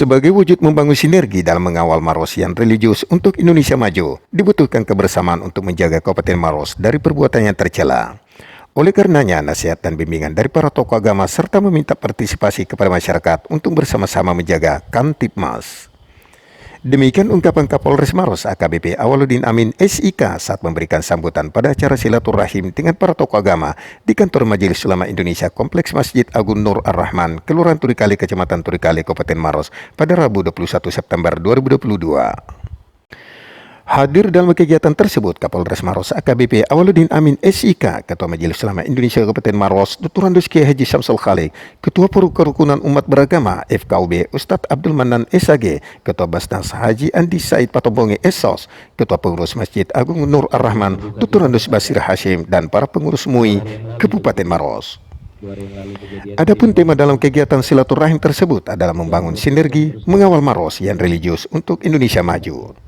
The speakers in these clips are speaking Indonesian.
Sebagai wujud membangun sinergi dalam mengawal Maros yang religius untuk Indonesia maju, dibutuhkan kebersamaan untuk menjaga Kabupaten Maros dari perbuatan yang tercela. Oleh karenanya, nasihat dan bimbingan dari para tokoh agama serta meminta partisipasi kepada masyarakat untuk bersama-sama menjaga Kamtipmas. Demikian ungkapan Kapolres Maros AKBP Awaludin Amin SIK saat memberikan sambutan pada acara silaturahim dengan para tokoh agama di kantor Majelis Ulama Indonesia Kompleks Masjid Agung Nur Ar-Rahman, Kelurahan Turikali, Kecamatan Turikali, Kabupaten Maros pada Rabu 21 September 2022. Hadir dalam kegiatan tersebut Kapolres Maros AKBP Awaludin Amin SIK, Ketua Majelis Ulama Indonesia Kabupaten Maros, Dr. Andes Kiai Haji Syamsul Khalik, Ketua Kerukunan Umat Beragama FKUB Ustadz Abdul Manan SAG, Ketua Basnas Haji Andi Said Patombonge SOS, Ketua Pengurus Masjid Agung Nur Ar-Rahman Dr. Andes Basir Hashim, dan para pengurus MUI Kabupaten Maros. Adapun tema dalam kegiatan silaturahim tersebut adalah membangun sinergi mengawal Maros yang religius untuk Indonesia maju.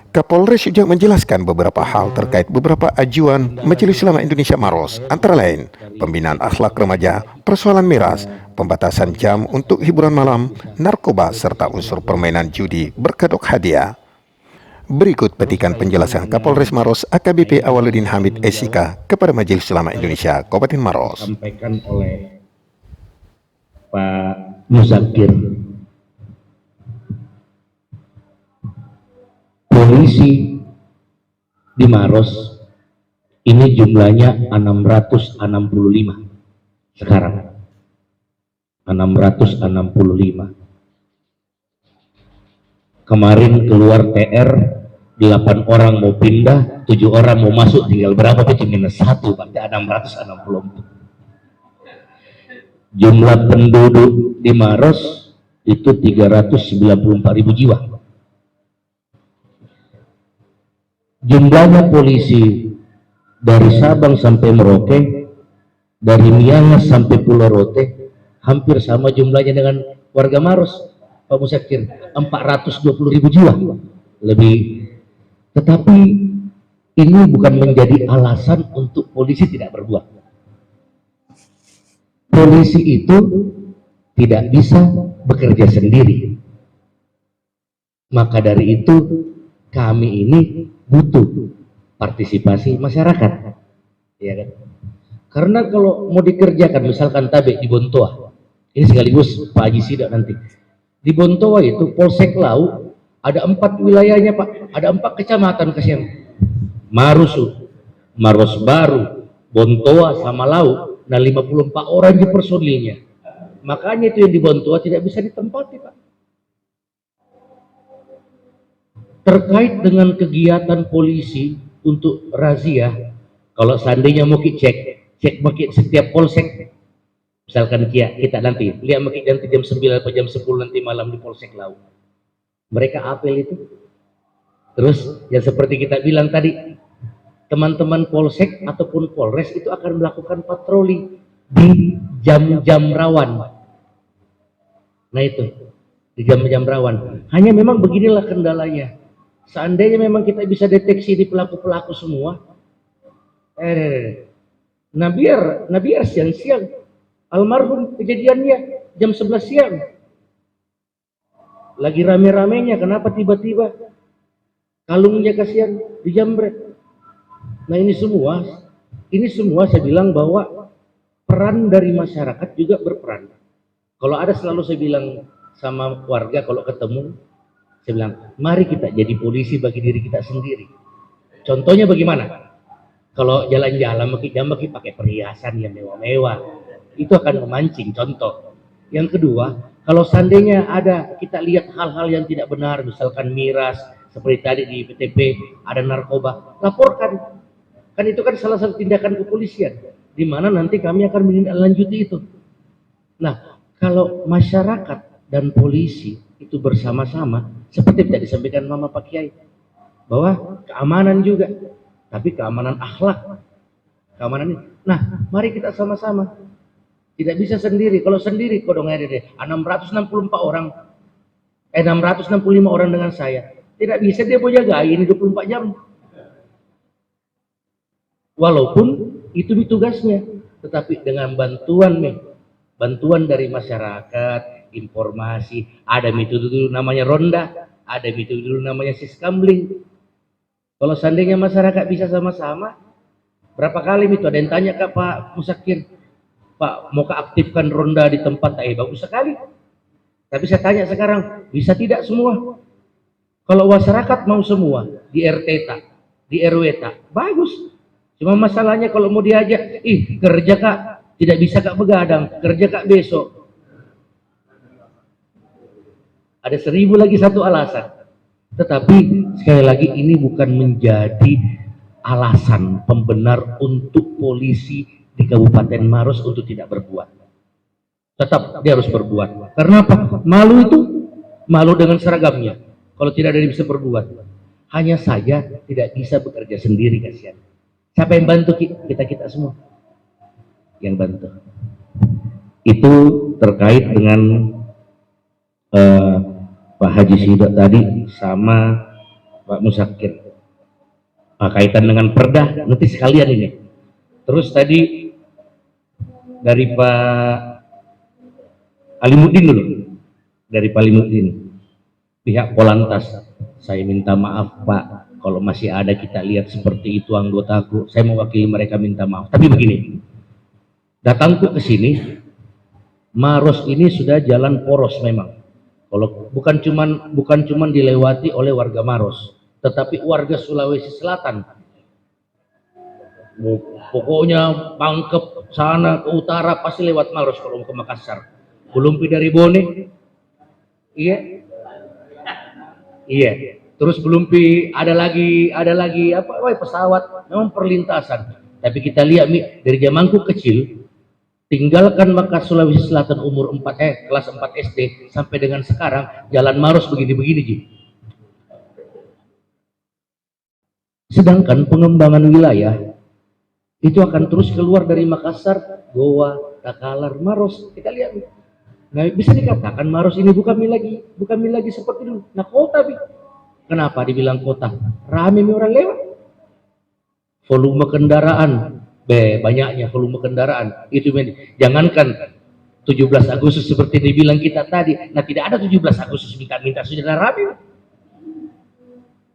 Kapolres juga menjelaskan beberapa hal terkait beberapa ajuan Majelis Ulama Indonesia Maros, antara lain pembinaan akhlak remaja, persoalan miras, pembatasan jam untuk hiburan malam, narkoba, serta unsur permainan judi berkedok hadiah. Berikut petikan penjelasan Kapolres Maros AKBP Awaludin Hamid SIK kepada Majelis Ulama Indonesia Kabupaten Maros. Sampaikan oleh Pak Muzakir. Polisi di Maros ini jumlahnya 665 sekarang. 665. Kemarin keluar TR 8 orang mau pindah, 7 orang mau masuk, tinggal berapa itu minus 1, berarti 664. Jumlah penduduk di Maros itu 394.000 jiwa. Jumlahnya polisi dari Sabang sampai Merauke, dari Miangas sampai Pulau Rote, hampir sama jumlahnya dengan warga Maros, Pak Musakir, 420.000 jiwa lebih. Tetapi ini bukan menjadi alasan untuk polisi tidak berbuat. Polisi itu tidak bisa bekerja sendiri. Maka dari itu kami ini butuh partisipasi masyarakat, ya kan? Karena kalau mau dikerjakan, misalkan Tabe di Bontoa, ini sekaligus Pak Haji Sidak nanti, di Bontoa itu Polsek Lau ada 4 wilayahnya Pak, ada 4 kecamatan kasihan, Marusu, Maros Baru, Bontoa sama Lau, nah 54 orang di personilnya. Makanya itu yang di Bontoa tidak bisa ditempati Pak. Terkait dengan kegiatan polisi untuk razia, kalau seandainya mau cek mungkin setiap polsek, misalkan kita nanti lihat mungkin nanti jam 9 atau jam 10 nanti malam di Polsek Lau, mereka apel itu. Terus yang seperti kita bilang tadi, teman-teman polsek ataupun polres itu akan melakukan patroli di jam-jam rawan. Nah itu di jam-jam rawan. Hanya memang beginilah kendalanya. Seandainya memang kita bisa deteksi di pelaku-pelaku semua, nah biar siang-siang, almarhum kejadiannya jam 11 siang, lagi rame-ramenya, kenapa tiba-tiba kalungnya kasihan dijambret. Nah ini semua saya bilang bahwa peran dari masyarakat juga berperan. Kalau ada, selalu saya bilang sama warga kalau ketemu, saya bilang, mari kita jadi polisi bagi diri kita sendiri. Contohnya bagaimana? Kalau jalan-jalan maki pakai perhiasan yang mewah-mewah, itu akan memancing, contoh. Yang kedua, kalau seandainya ada, kita lihat hal-hal yang tidak benar, misalkan miras, seperti tadi di PTP, ada narkoba, laporkan. Kan itu kan salah satu tindakan kepolisian, di mana nanti kami akan menindaklanjuti itu. Nah, kalau masyarakat dan polisi itu bersama-sama, seperti tidak disampaikan Mama Pak Kiai, bahwa keamanan juga, tapi keamanan akhlak keamanan ini. Nah, mari kita sama-sama. Tidak bisa sendiri. Kalau sendiri, kodong ada deh. 664 orang, 665 orang dengan saya. Tidak bisa dia mau jaga ini 24 jam. Walaupun itu tugasnya, tetapi dengan bantuan dari masyarakat, informasi, ada metode dulu namanya ronda, ada metode dulu namanya siskambling. Kalau seandainya masyarakat bisa sama-sama, berapa kali itu ada yang tanya ke Pak Musakir, Pak mau keaktifkan ronda di tempat, bagus sekali. Tapi saya tanya sekarang, bisa tidak semua? Kalau masyarakat mau semua, di RT tak, di RW tak, bagus. Cuma masalahnya kalau mau diajak, kerja kak, tidak bisa kak begadang, kerja kak besok. Ada 1000 lagi satu alasan. Tetapi sekali lagi ini bukan menjadi alasan pembenar untuk polisi di Kabupaten Maros untuk tidak berbuat. Tetap dia harus berbuat. Karena apa? Malu itu, malu dengan seragamnya. Kalau tidak ada yang bisa berbuat. Hanya saja tidak bisa bekerja sendiri, kasihan. Siapa yang bantu? Kita semua yang bantu. Itu terkait dengan Pak Haji Sidat tadi sama Pak Musakir. Kaitan dengan perda, nanti sekalian ini. Terus tadi dari Pak Alimuddin dulu. Dari Pak Alimuddin. Pihak Polantas, saya minta maaf Pak, kalau masih ada kita lihat seperti itu anggotaku, saya mewakili mereka minta maaf. Tapi begini, datangku ke sini, Maros ini sudah jalan poros memang. Kalau bukan cuman dilewati oleh warga Maros, tetapi warga Sulawesi Selatan. Pokoknya Pangkep sana ke utara pasti lewat Maros kalau mau ke Makassar. Belum dari Bone, iya. Terus belum ada lagi pesawat, memang perlintasan. Tapi kita lihat dari zamanku kecil, tinggalkan Makassar Sulawesi Selatan umur kelas 4 SD sampai dengan sekarang jalan Maros begini-begini Ji. Sedangkan pengembangan wilayah itu akan terus keluar dari Makassar, Goa, Takalar, Maros. Kita lihat nih. Nah, bisa dikatakan Maros ini bukan lagi seperti dulu. Nah, kota kenapa dibilang kota? Rame orang lewat. Volume kendaraan, banyaknya volume kendaraan. Itu jangankan 17 Agustus seperti dibilang kita tadi. Nah, tidak ada 17 Agustus minta sudah rame.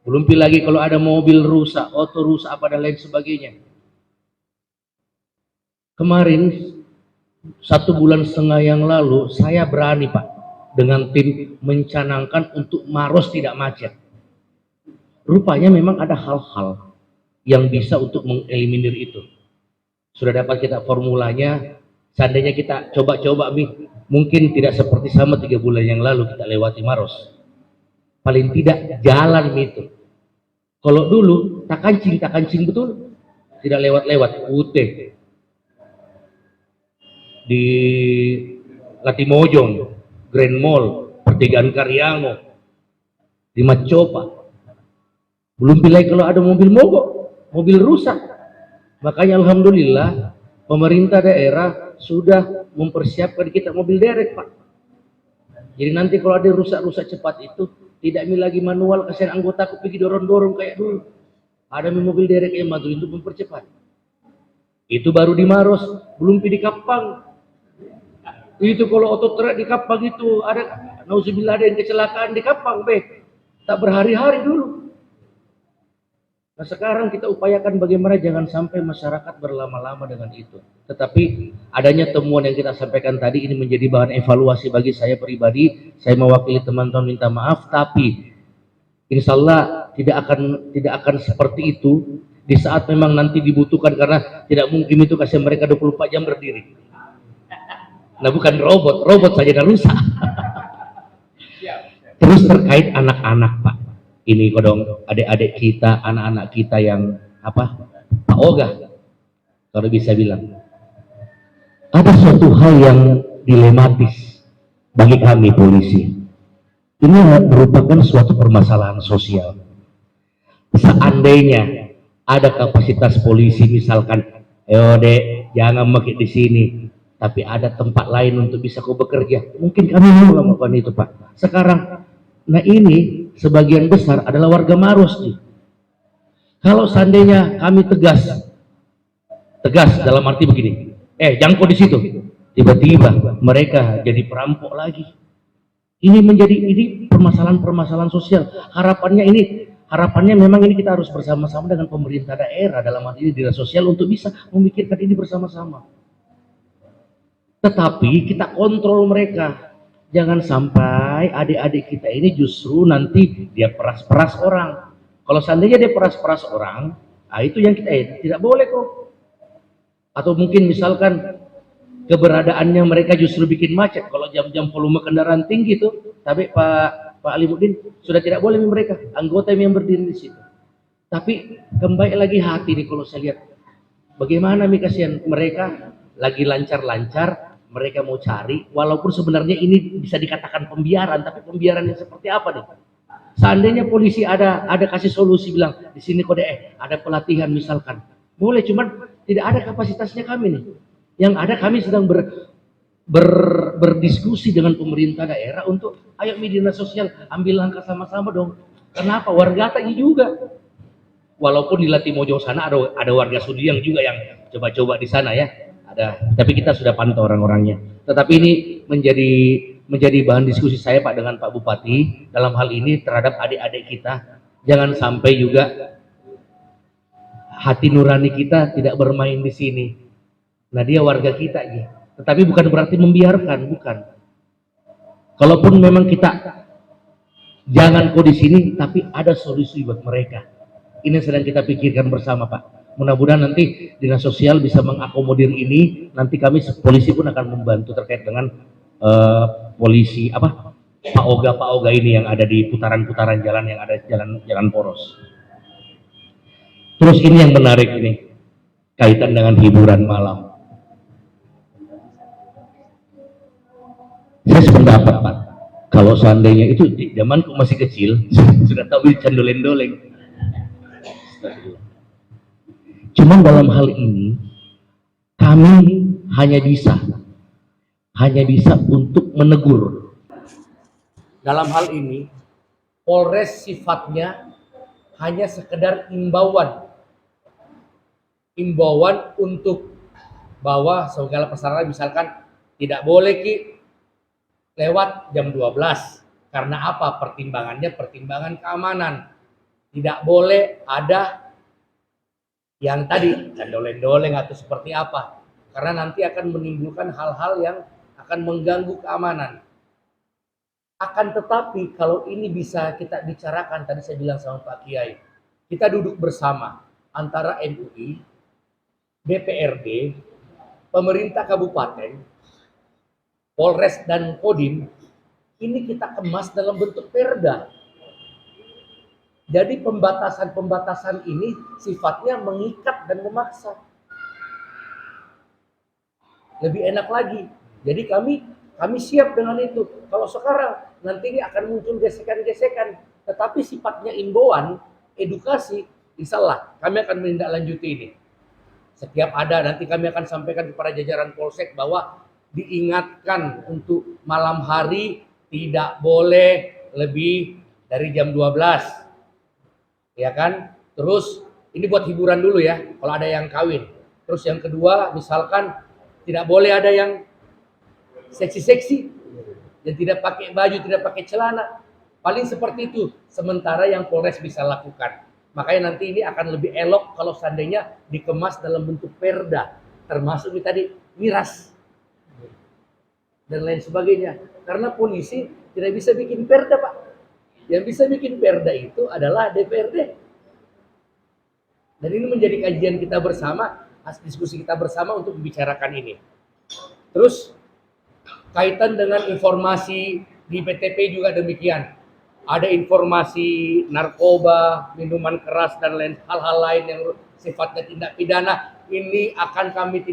Belum lagi kalau ada mobil rusak, oto rusak apa dan lain sebagainya. Kemarin 1,5 bulan yang lalu saya berani Pak dengan tim mencanangkan untuk Maros tidak macet. Rupanya memang ada hal-hal yang bisa untuk mengeliminir itu. Sudah dapat kita formulanya. Seandainya kita coba-coba mungkin tidak seperti sama 3 bulan yang lalu kita lewati Maros. Paling tidak jalan itu. Kalau dulu tak kancing betul, tidak lewat-lewat putih. Di Latimojong, Grand Mall, Pertigaan Karyango, di Macopa. Belum lagi kalau ada mobil mogok, mobil rusak. Makanya alhamdulillah pemerintah daerah sudah mempersiapkan kita mobil derek Pak. Jadi nanti kalau ada rusak-rusak cepat itu tidak lagi manual, kasihan anggota aku pergi dorong-dorong kayak dulu. Ada mobil derek yang maju untuk mempercepat. Itu baru di Maros, belum di Kapang. Itu kalau otot truk di Kapang itu ada, nauzubillah ada yang kecelakaan di Kapang, tak berhari-hari dulu. Nah sekarang kita upayakan bagaimana jangan sampai masyarakat berlama-lama dengan itu. Tetapi adanya temuan yang kita sampaikan tadi ini menjadi bahan evaluasi bagi saya pribadi. Saya mewakili teman-teman minta maaf, tapi insya Allah tidak akan seperti itu di saat memang nanti dibutuhkan, karena tidak mungkin itu kasih mereka 24 jam berdiri. Nah bukan robot saja dah rusak. Terus terkait anak-anak Pak, ini kodong adik-adik kita, anak-anak kita yang Pak Oga, kalau bisa bilang, ada suatu hal yang dilematis bagi kami polisi. Ini merupakan suatu permasalahan sosial. Seandainya ada kapasitas polisi misalkan Ayo dek, jangan makin di sini. Tapi ada tempat lain untuk bisa kau bekerja. Mungkin kami mau melakukan itu, Pak. Sekarang, nah ini sebagian besar adalah warga Maros nih. Kalau seandainya kami tegas, tegas dalam arti begini, jangkau di situ. Tiba-tiba mereka jadi perampok lagi. Ini permasalahan-permasalahan sosial. Harapannya memang ini kita harus bersama-sama dengan pemerintah daerah dalam hal ini dinas sosial untuk bisa memikirkan ini bersama-sama. Tetapi kita kontrol mereka. Jangan sampai adik-adik kita ini justru nanti dia peras-peras orang. Kalau seandainya dia peras-peras orang, itu yang kita tidak boleh kok. Atau mungkin misalkan keberadaannya mereka justru bikin macet kalau jam-jam volume kendaraan tinggi tuh. Tapi Pak Alimuddin sudah tidak boleh mereka anggota yang berdiri di situ. Tapi kembali lagi hati nih kalau saya lihat bagaimana nih kasihan mereka lagi lancar-lancar mereka mau cari walaupun sebenarnya ini bisa dikatakan pembiaran, tapi pembiaran yang seperti apa nih? Seandainya polisi ada kasih solusi bilang di sini kode ada pelatihan misalkan boleh, cuman tidak ada kapasitasnya kami nih. Yang ada kami sedang berdiskusi dengan pemerintah daerah untuk ayo media sosial ambil langkah sama-sama dong. Kenapa? Warga tadi juga. Walaupun di Latimojo sana ada warga Sudiang juga yang coba-coba di sana ya. Ada, tapi kita sudah pantau orang-orangnya. Tetapi ini menjadi bahan diskusi saya Pak dengan Pak Bupati dalam hal ini terhadap adik-adik kita. Jangan sampai juga hati nurani kita tidak bermain di sini. Nah dia warga kita ya. Tetapi bukan berarti membiarkan, bukan. Kalaupun memang kita jangan kok di sini, tapi ada solusi buat mereka. Ini sedang kita pikirkan bersama Pak. Mudah-mudahan nanti dinas sosial bisa mengakomodir ini. Nanti kami polisi pun akan membantu terkait dengan polisi Pak Oga ini yang ada di putaran-putaran jalan yang ada jalan poros. Terus ini yang menarik ini kaitan dengan hiburan malam. Saya sependapat Pak, kalau seandainya itu di zamanku masih kecil sudah tahu candoleng-doleng. Cuman dalam hal ini kami hanya bisa untuk menegur. Dalam hal ini Polres sifatnya hanya sekedar imbauan untuk bahwa segala persyaratan misalkan tidak boleh Ki lewat jam 12 karena apa? Pertimbangan keamanan. Tidak boleh ada yang tadi candoleng-doleng atau seperti apa, karena nanti akan menimbulkan hal-hal yang akan mengganggu keamanan. Akan tetapi kalau ini bisa kita bicarakan, tadi saya bilang sama Pak Kiai, kita duduk bersama antara MUI, DPRD, pemerintah kabupaten, Polres dan Kodim, ini kita kemas dalam bentuk perda. Jadi pembatasan ini sifatnya mengikat dan memaksa. Lebih enak lagi. Jadi kami siap dengan itu. Kalau sekarang nanti ini akan muncul gesekan-gesekan, tetapi sifatnya imbauan, edukasi, insyaallah kami akan menindaklanjuti ini. Setiap ada nanti kami akan sampaikan kepada jajaran Polsek bahwa diingatkan untuk malam hari tidak boleh lebih dari jam 12. Ya kan? Terus ini buat hiburan dulu ya, kalau ada yang kawin. Terus yang kedua, misalkan tidak boleh ada yang seksi-seksi, yang tidak pakai baju, tidak pakai celana. Paling seperti itu, sementara yang Polres bisa lakukan. Makanya nanti ini akan lebih elok kalau seandainya dikemas dalam bentuk perda, termasuk tadi miras dan lain sebagainya. Karena polisi tidak bisa bikin perda Pak. Yang bisa bikin perda itu adalah DPRD. Dan ini menjadi kajian kita bersama, diskusi kita bersama untuk membicarakan ini. Terus kaitan dengan informasi di PTP juga demikian. Ada informasi narkoba, minuman keras dan lain hal-hal lain yang sifatnya tindak pidana. Ini akan kami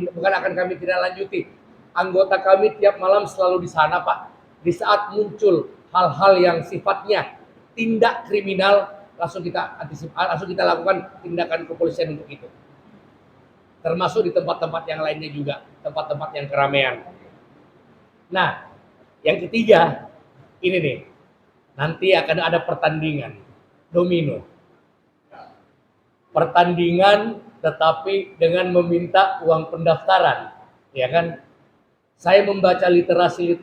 tidak lanjuti. Anggota kami tiap malam selalu di sana Pak. Di saat muncul hal-hal yang sifatnya tindak kriminal, langsung kita lakukan tindakan kepolisian untuk itu. termasuk di tempat-tempat yang lainnya juga, tempat-tempat yang keramaian. Nah, yang ketiga, ini nih, nanti akan ada pertandingan domino. Pertandingan tetapi dengan meminta uang pendaftaran, ya kan? Saya membaca literasi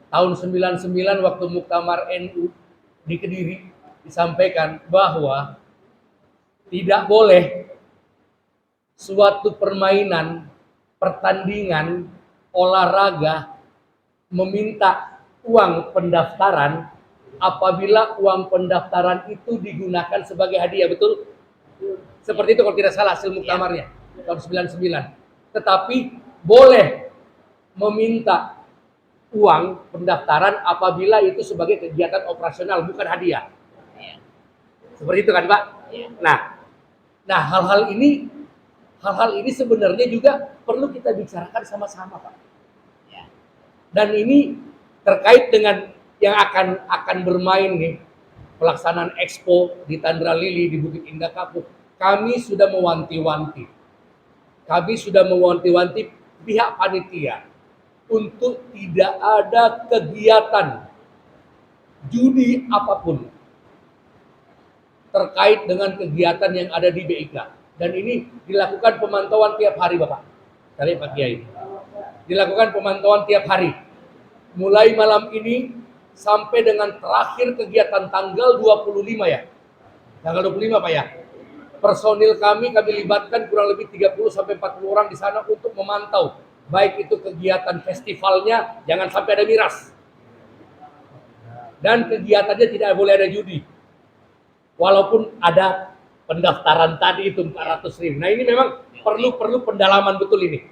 tahun 99 waktu Muktamar NU di Kediri disampaikan bahwa tidak boleh suatu permainan, pertandingan, olahraga meminta uang pendaftaran apabila uang pendaftaran itu digunakan sebagai hadiah, betul? Seperti itu kalau tidak salah hasil muktamarnya tahun 99. Tetapi boleh meminta uang pendaftaran apabila itu sebagai kegiatan operasional, bukan hadiah. Seperti itu kan, Pak? Nah, hal-hal ini sebenarnya juga perlu kita bicarakan sama-sama, Pak. Dan ini terkait dengan yang akan bermain nih, pelaksanaan Expo di Tandra Lili di Bukit Indah Kapuk. Kami sudah mewanti-wanti pihak panitia untuk tidak ada kegiatan judi apapun terkait dengan kegiatan yang ada di BIK. Dan ini dilakukan pemantauan tiap hari, Bapak. Kali Pak Kiai. Dilakukan pemantauan tiap hari. Mulai malam ini sampai dengan terakhir kegiatan tanggal 25 ya. Tanggal 25 Pak ya. Personil kami libatkan kurang lebih 30 sampai 40 orang di sana untuk memantau baik itu kegiatan festivalnya, jangan sampai ada miras. Dan kegiatannya tidak boleh ada judi. Walaupun ada pendaftaran tadi itu 400.000. Nah, ini memang perlu pendalaman betul ini.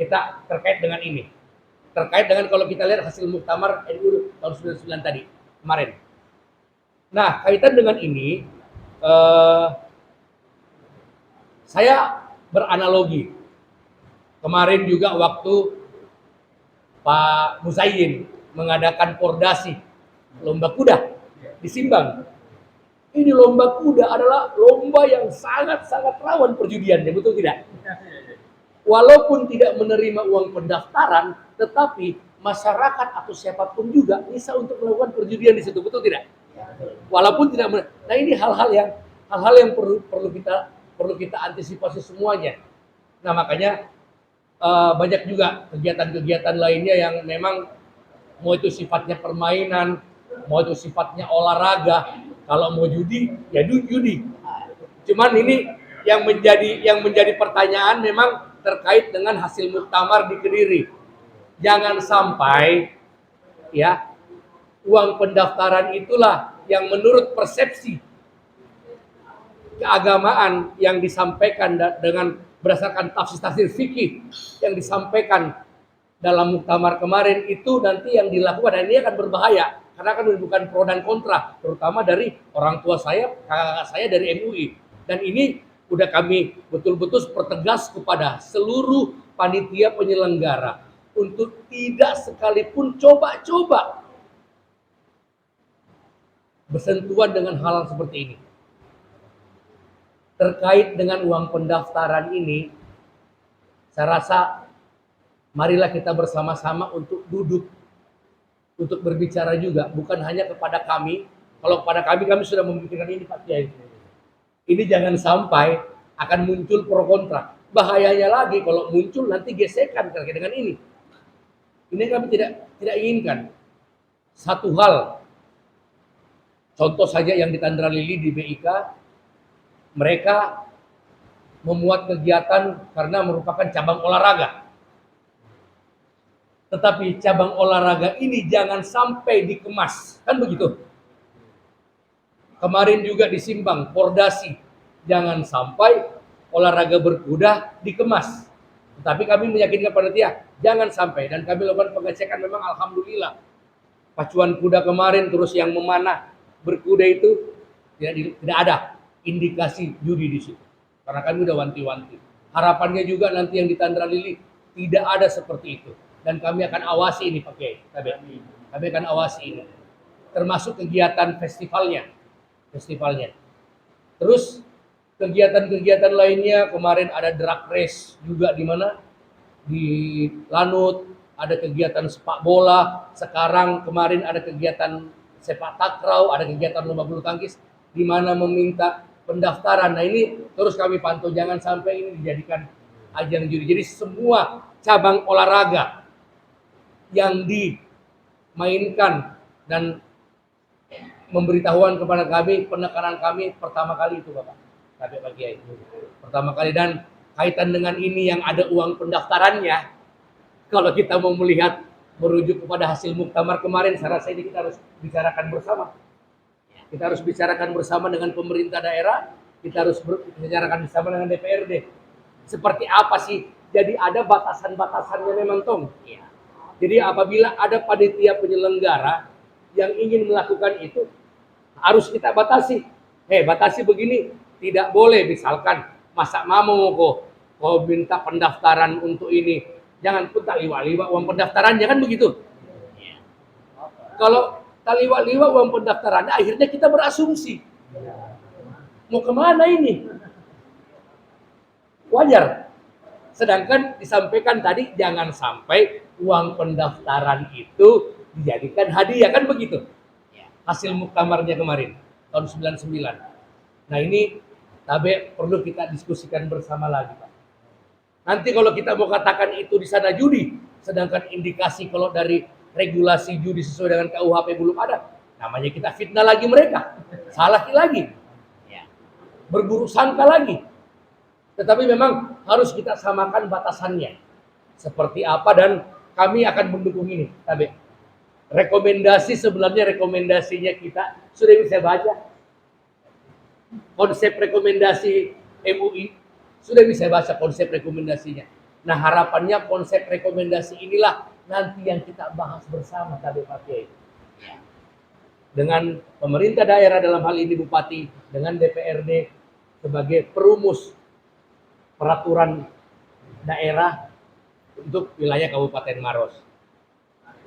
Kita terkait dengan ini. Terkait dengan kalau kita lihat hasil muktamar NU tahun 99 tadi kemarin. Nah, kaitan dengan ini saya beranalogi. Kemarin juga waktu Pak Musaiin mengadakan pordasi lomba kuda di Simbang. Ini lomba kuda adalah lomba yang sangat-sangat rawan perjudiannya, betul tidak? Walaupun tidak menerima uang pendaftaran, tetapi masyarakat atau siapapun juga bisa untuk melakukan perjudian di situ, betul tidak? Walaupun tidak. Nah, ini hal-hal yang perlu kita antisipasi semuanya. Nah, makanya banyak juga kegiatan-kegiatan lainnya yang memang mau itu sifatnya permainan, mau itu sifatnya olahraga. Kalau mau judi, ya judi. Cuman ini yang menjadi pertanyaan memang terkait dengan hasil muktamar di Kediri. Jangan sampai ya uang pendaftaran itulah yang menurut persepsi keagamaan yang disampaikan dengan berdasarkan tafsir fikih yang disampaikan dalam muktamar kemarin itu nanti yang dilakukan, dan ini akan berbahaya karena akan menimbulkan pro dan kontra, terutama dari orang tua saya, kakak saya dari MUI. Dan ini udah kami betul-betul pertegas kepada seluruh panitia penyelenggara untuk tidak sekalipun coba-coba bersentuhan dengan hal seperti ini. Terkait dengan uang pendaftaran ini, saya rasa marilah kita bersama-sama untuk duduk, untuk berbicara juga, bukan hanya kepada kami. Kalau kepada kami sudah memikirkan ini Pak Kiai. Ini jangan sampai akan muncul pro kontra. Bahayanya lagi kalau muncul nanti gesekan terkait dengan ini. Ini kami tidak inginkan. Satu hal, contoh saja yang di Tandra Lili di BIK, mereka memuat kegiatan karena merupakan cabang olahraga. Tetapi cabang olahraga ini jangan sampai dikemas, kan begitu? Kemarin juga di Simbang, pordasi, jangan sampai olahraga berkuda dikemas. Tetapi kami meyakinkan panitia, jangan sampai. Dan kami lakukan pengecekan, memang alhamdulillah pacuan kuda kemarin terus yang memanah berkuda itu tidak ada indikasi judi di situ. Karena kami udah wanti-wanti. Harapannya juga nanti yang di Tandra Lili tidak ada seperti itu. Dan kami akan awasi ini Pak Kiai. Kami akan awasi ini. Termasuk kegiatan festivalnya. Terus kegiatan-kegiatan lainnya. Kemarin ada drag race juga di mana? Di Lanut, ada kegiatan sepak bola, sekarang kemarin ada kegiatan sepak takraw, ada kegiatan lomba bulu tangkis, di mana meminta pendaftaran. Nah ini terus kami pantau, jangan sampai ini dijadikan ajang juri. Jadi semua cabang olahraga yang dimainkan dan memberitahuan kepada kami, penekanan kami pertama kali itu Bapak, Pak Kiai. Pertama kali, dan kaitan dengan ini yang ada uang pendaftarannya, kalau kita mau melihat merujuk kepada hasil muktamar kemarin, saya rasa ini kita harus bicarakan bersama. Kita harus bicarakan bersama dengan pemerintah daerah, kita harus bicarakan bersama dengan DPRD. Seperti apa sih? Jadi ada batasan-batasannya memang Tong. Jadi apabila ada panitia penyelenggara yang ingin melakukan itu, harus kita batasi. Batasi begini, tidak boleh misalkan masa mau kau minta pendaftaran untuk ini, jangan pun tak liwat-liwat uang pendaftaran, jangan begitu. Kalau tak liwat-liwat uang pendaftarannya, akhirnya kita berasumsi mau kemana ini, wajar. Sedangkan disampaikan tadi, jangan sampai uang pendaftaran itu dijadikan hadiah, kan begitu hasil muktamarnya kemarin tahun 99. Nah ini Tabe perlu kita diskusikan bersama lagi Pak. Nanti kalau kita mau katakan itu di sana judi, sedangkan indikasi kalau dari regulasi judi sesuai dengan KUHP belum ada, namanya kita fitnah lagi mereka, salah lagi, berburuk sangka lagi. Tetapi memang harus kita samakan batasannya seperti apa, dan kami akan mendukung ini Tabe. Rekomendasi, sebenarnya rekomendasinya kita sudah bisa baca. Konsep rekomendasi MUI sudah bisa baca konsep rekomendasinya. Nah harapannya konsep rekomendasi inilah nanti yang kita bahas bersama Tabe Pak Kiai. Dengan pemerintah daerah dalam hal ini Bupati, dengan DPRD sebagai perumus peraturan daerah untuk wilayah Kabupaten Maros.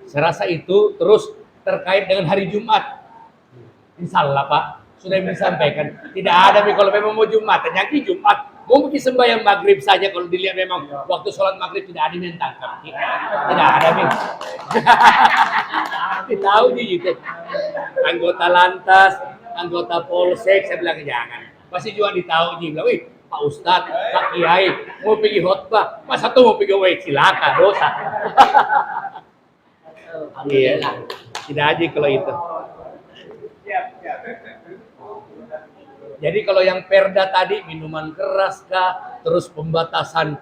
Saya rasa itu. Terus terkait dengan hari Jumat, insya Allah Pak, sudah disampaikan. Tidak ada kalau memang mau Jumat, nyaki Jumat, mungkin sembahyang maghrib saja kalau dilihat memang waktu sholat maghrib tidak ada yang tangkap. Tidak ada tahu gitu. Anggota lantas, anggota polsek, saya bilang jangan. Pasti juga ditahu bilang, wih Pak Ustadz, Pak Kiai mau pergi khotbah, masa tuh mau pergi cilaka, dosa. Iya, tidak aja kalau itu. Jadi kalau yang perda tadi, minuman keras kah, terus pembatasan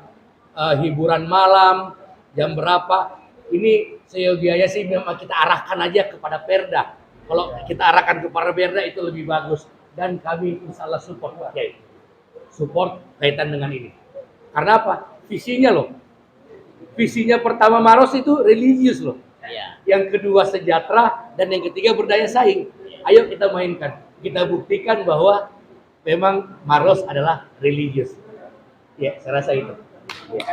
hiburan malam, jam berapa, ini seyogianya sih memang kita arahkan aja kepada perda. Kalau kita arahkan kepada perda itu lebih bagus, dan kami insya Allah support ya, support kaitan dengan ini. Karena apa? Visinya loh. Visinya pertama Maros itu religius loh. Yang kedua sejahtera, dan yang ketiga berdaya saing. Ayo kita mainkan, kita buktikan bahwa memang Maros adalah religius. Ya, saya rasa itu. Ya.